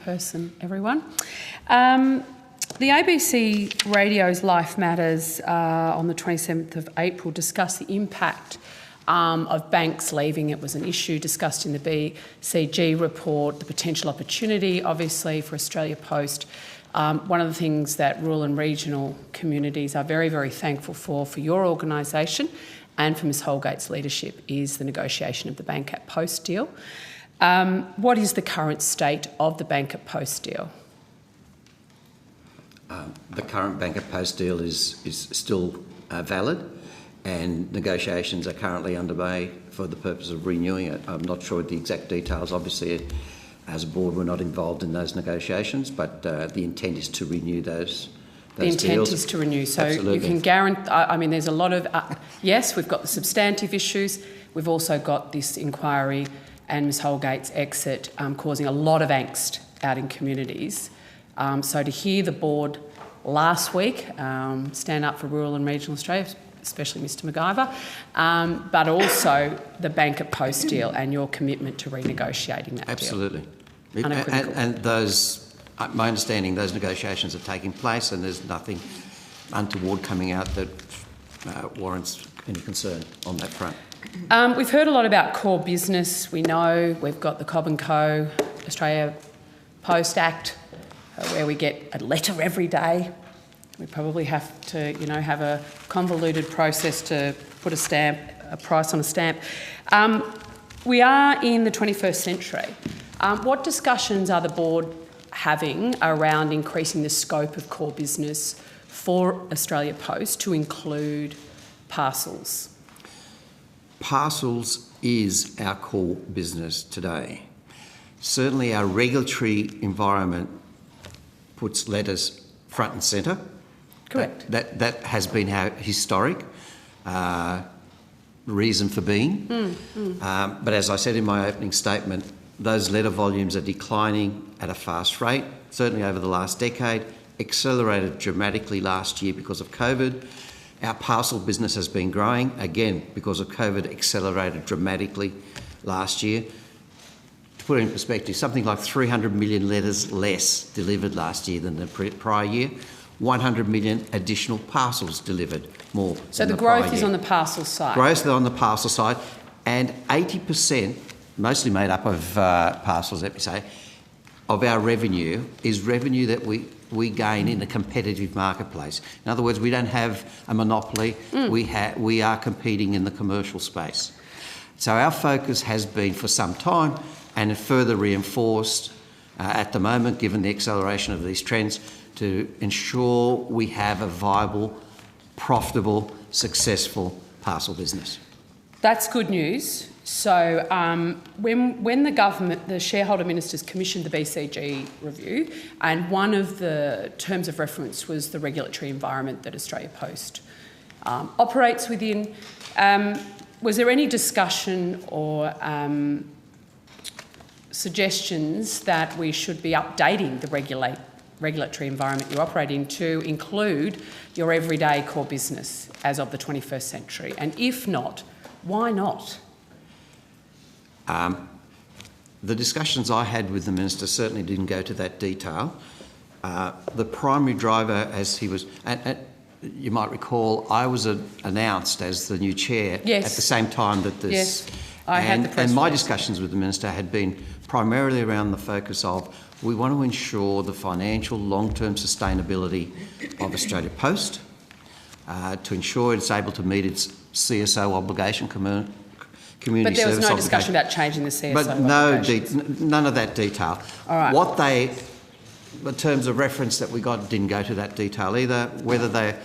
person, everyone. The ABC Radio's Life Matters on the 27th of April discussed the impact of banks leaving. It was an issue discussed in the BCG report, the potential opportunity, obviously, for Australia Post. One of the things that rural and regional communities are very, very thankful for your organisation and for Ms Holgate's leadership is the negotiation of the Bank at Post deal. What is the current state of the Bank at Post deal? The current Bank at Post deal is still valid, and negotiations are currently underway for the purpose of renewing it. I'm not sure the exact details. Obviously, as a board, we're not involved in those negotiations, but the intent is to renew those The intent deals. is to renew. So Absolutely. You can guarantee, I mean, there's a lot of, yes, we've got the substantive issues. We've also got this inquiry and Ms Holgate's exit causing a lot of angst out in communities. So to hear the board last week stand up for rural and regional Australia, especially Mr McIver, but also the Bank at Post deal and your commitment to renegotiating that Absolutely. deal. Unequivocal. And those, my understanding, those negotiations are taking place and there's nothing untoward coming out that warrants any concern on that front. We've heard a lot about core business. We know we've got the Cobb & Co. Australia Post Act, where we get a letter every day. We probably have to, have a convoluted process to put a price on a stamp. We are in the 21st century. What discussions are the board having around increasing the scope of core business for Australia Post to include parcels? Parcels is our core business today. Certainly our regulatory environment puts letters front and centre. Correct. That has been our historic reason for being. But as I said in my opening statement, those letter volumes are declining at a fast rate, certainly over the last decade, accelerated dramatically last year because of COVID. Our parcel business has been growing, again, because of COVID, accelerated dramatically last year. To put it in perspective, something like 300 million letters less delivered last year than the prior year, 100 million additional parcels delivered more. So the growth is on the parcel side? Growth on the parcel side, and 80%, mostly made up of parcels, let me say, of our revenue is revenue that we gain in a competitive marketplace. In other words, we don't have a monopoly. We are competing in the commercial space. So our focus has been for some time, and further reinforced at the moment, given the acceleration of these trends, to ensure we have a viable, profitable, successful parcel business. That's good news. So when the government, the shareholder ministers commissioned the BCG review, and one of the terms of reference was the regulatory environment that Australia Post operates within, was there any discussion or suggestions that we should be updating the regulatory environment you operate in to include your everyday core business as of the 21st century? And if not, why not? The discussions I had with the Minister certainly didn't go to that detail. The primary driver, as he was, and you might recall, I was announced as the new chair at the same time that this... Yes, I had the press And my release. discussions with the Minister had been primarily around the focus of we want to ensure the financial long-term sustainability of Australia Post, to ensure it's able to meet its CSO obligation, community But there was service no discussion about changing the CSO But none of that detail. All right. The terms of reference that we got didn't go to that detail either. Whether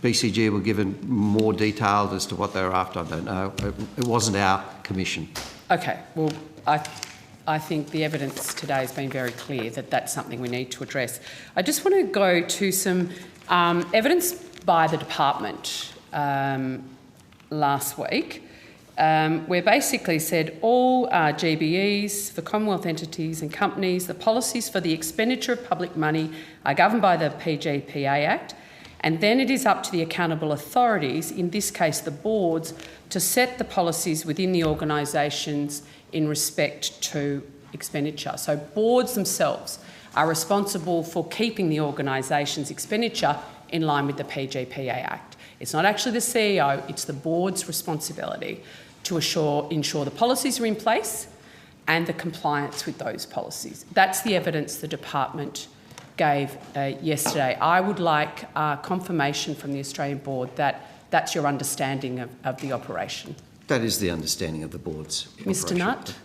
BCG were given more detail as to what they were after, I don't know. It wasn't our commission. Okay, well, I think the evidence today has been very clear that that's something we need to address. I just want to go to some evidence by the department last week, where basically said all GBEs for Commonwealth entities and companies, the policies for the expenditure of public money are governed by the PGPA Act, and then it is up to the accountable authorities, in this case the boards, to set the policies within the organisations in respect to expenditure. So boards themselves are responsible for keeping the organisation's expenditure in line with the PGPA Act. It's not actually the CEO, it's the board's responsibility to ensure the policies are in place and the compliance with those policies. That's the evidence the department gave yesterday. I would like confirmation from the Australian Board that that's your understanding of the operation. That is the understanding of the board's Mr. operation. Nutt?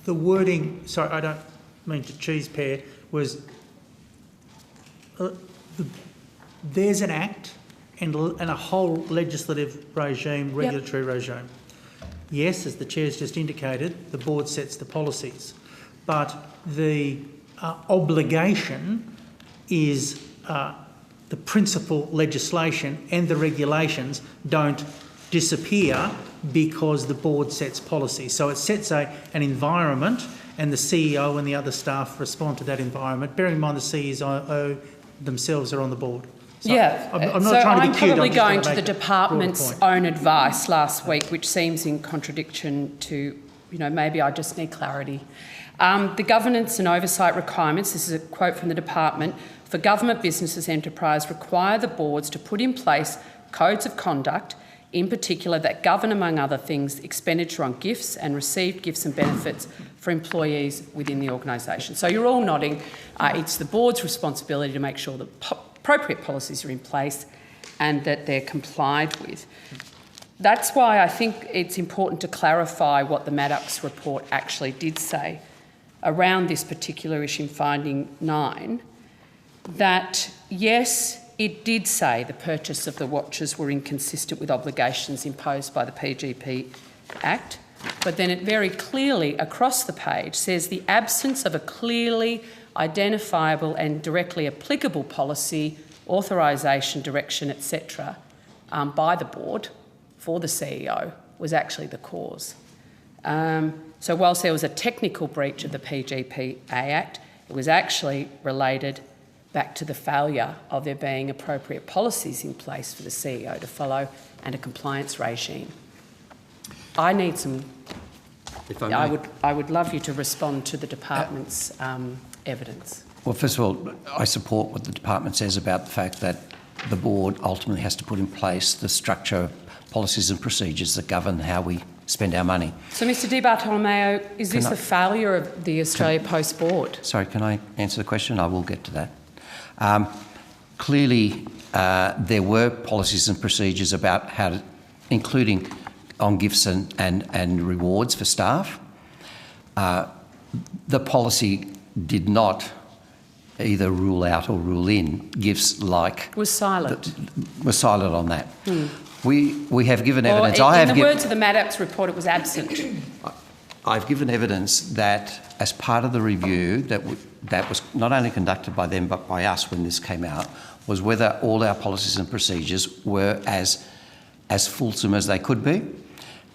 The wording, sorry, I don't mean to cheese pair, was there's an act and a whole legislative regime, regulatory regime. Yes, as the Chair's just indicated, the board sets the policies, but the obligation is the principal legislation, and the regulations don't disappear because the board sets policy. So it sets an environment, and the CEO and the other staff respond to that environment, bearing in mind the CEO themselves are on the board. So yeah, I'm not trying to be cute. Probably going to the department's own advice last week, which seems in contradiction to, maybe I just need clarity. The governance and oversight requirements, this is a quote from the department, for government businesses enterprise require the boards to put in place codes of conduct, in particular that govern, among other things, expenditure on gifts and received gifts and benefits for employees within the organisation. So you're all nodding. It's the board's responsibility to make sure the appropriate policies are in place and that they're complied with. That's why I think it's important to clarify what the Maddox report actually did say around this particular issue in finding 9, that yes, it did say the purchase of the watches were inconsistent with obligations imposed by the PGP Act, but then it very clearly across the page says the absence of a clearly identifiable and directly applicable policy, authorisation, direction, etc. By the board for the CEO was actually the cause. So whilst there was a technical breach of the PGPA Act, it was actually related back to the failure of there being appropriate policies in place for the CEO to follow and a compliance regime. I need some... If I may. I would love you to respond to the department's evidence. Well, first of all, I support what the department says about the fact that the board ultimately has to put in place the structure, policies and procedures that govern how we spend our money. So, Mr Di Bartolomeo, is this a failure of the Australia Post Board? Sorry, can I answer the question? I will get to that. Clearly, there were policies and procedures about how to, including on gifts and rewards for staff. The policy did not either rule out or rule in gifts like... Was silent. Was silent on that. We have given evidence... In the words of the Maddox report, it was absent. I've given evidence that as part of the review that was not only conducted by them but by us when this came out, was whether all our policies and procedures were as fulsome as they could be.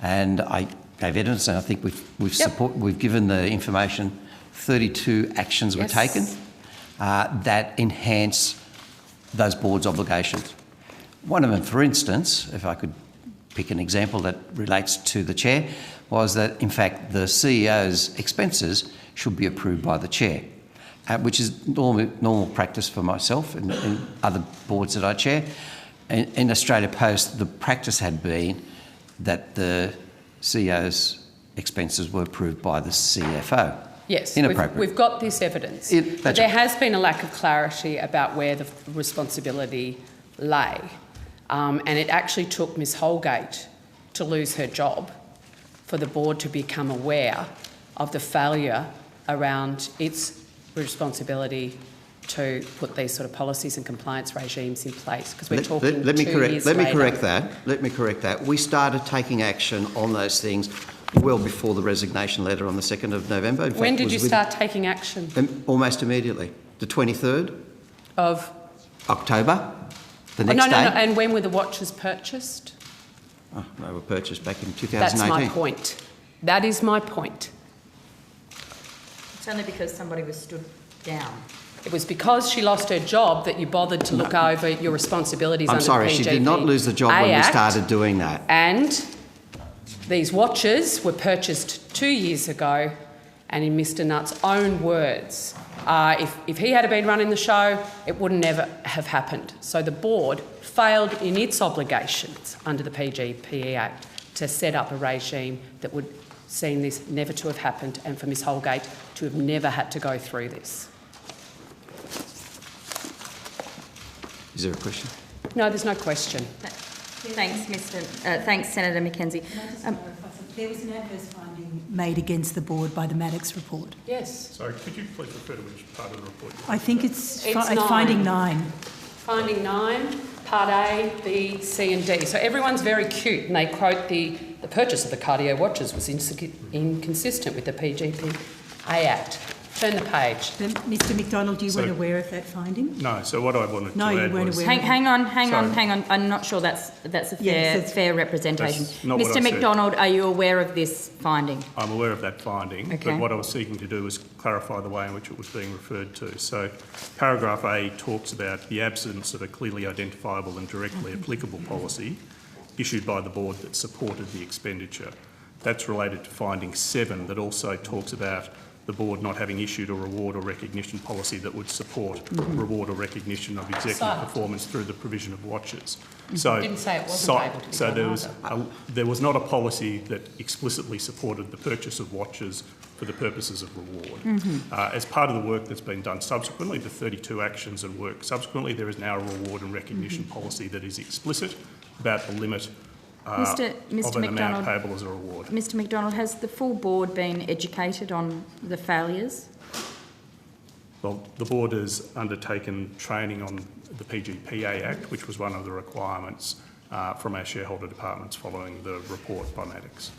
And I gave evidence, and I think we've given the information. 32 actions were taken that enhance those boards' obligations. One of them, for instance, if I could pick an example that relates to the chair, was that in fact the CEO's expenses should be approved by the chair, which is normal practice for myself and other boards that I chair. In Australia Post, the practice had been that the CEO's expenses were approved by the CFO. Yes, inappropriate. We've got this evidence. But there has been a lack of clarity about where the responsibility lay. And it actually took Ms Holgate to lose her job for the board to become aware of the failure around its responsibility to put these sort of policies and compliance regimes in place, because we're talking let me 2 correct, years let me later. correct that. Let me correct that. We started taking action on those things well before the resignation letter on the 2nd of November. In When fact, did you start taking action? Almost immediately. The 23rd Of October, the next day. No. And when were the watches purchased? Oh, they were purchased back in 2018. That's my point. That is my point. It's only because somebody was stood down. It was because she lost her job that you bothered to look over your responsibilities I'm under sorry, the PGP she did not lose the job when we Act, started doing that. And These watches were purchased 2 years ago, and in Mr Nutt's own words, if he had been running the show, it would never have happened. So the board failed in its obligations under the PGPE Act to set up a regime that would seen this never to have happened, and for Ms Holgate to have never had to go through this. Is there a question? No, there's no question. Thanks, Senator McKenzie. Can I just clarify something? There was an adverse finding made against the board by the Maddox report. Yes. Sorry, could you please refer to which part of the report? I think it's It's finding 9. Finding 9, Part A, B, C and D. So everyone's very cute and they quote the purchase of the cardio watches was inconsistent with the PGPA Act. Turn the page. Then, Mr McDonald, you weren't So- aware of that finding? No, so what I wanted No, to you add weren't was... aware. Hang on. Sorry. I'm not sure that's a Yes, fair representation. That's not what I Mr said. McDonald, are you aware of this finding? I'm aware of that finding, Okay. but what I was seeking to do was clarify the way in which it was being referred to. So paragraph A talks about the absence of a clearly identifiable and directly applicable policy issued by the board that supported the expenditure. That's related to finding 7 that also talks about the board not having issued a reward or recognition policy that would support reward or recognition of executive Silent. performance through the provision of watches. So, Didn't say it wasn't able to be so done there was not a policy that explicitly supported the purchase of watches for the purposes of reward. As part of the work that's been done subsequently, the 32 actions and work subsequently, there is now a reward and recognition policy that is explicit about the limit of an amount McDonald. payable as a reward. Mr McDonald, has the full board been educated on the failures? Well, the board has undertaken training on the PGPA Act, which was one of the requirements from our shareholder departments following the report by Maddox.